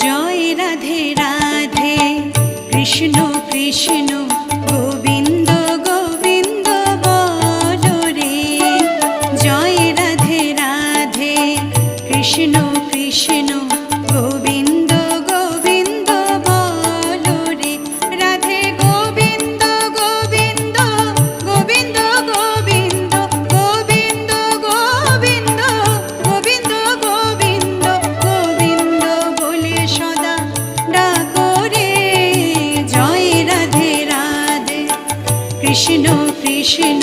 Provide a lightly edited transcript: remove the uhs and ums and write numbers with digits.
জয় রাধে রাধে, কৃষ্ণ কৃষ্ণ গোবিন্দ গোবিন্দ বলো রে। জয় রাধে রাধে, কৃষ্ণ কৃষ্ণ গোবিন্দ গোবিন্দ বলো রে। রাধে গোবিন্দ গোবিন্দ গোবিন্দ গোবিন্দ গোবিন্দ গোবিন্দ গোবিন্দ গোবিন্দ গোবিন্দ বলে সদা ডাকো রে। জয় রাধে রাধে, কৃষ্ণ কৃষ্ণ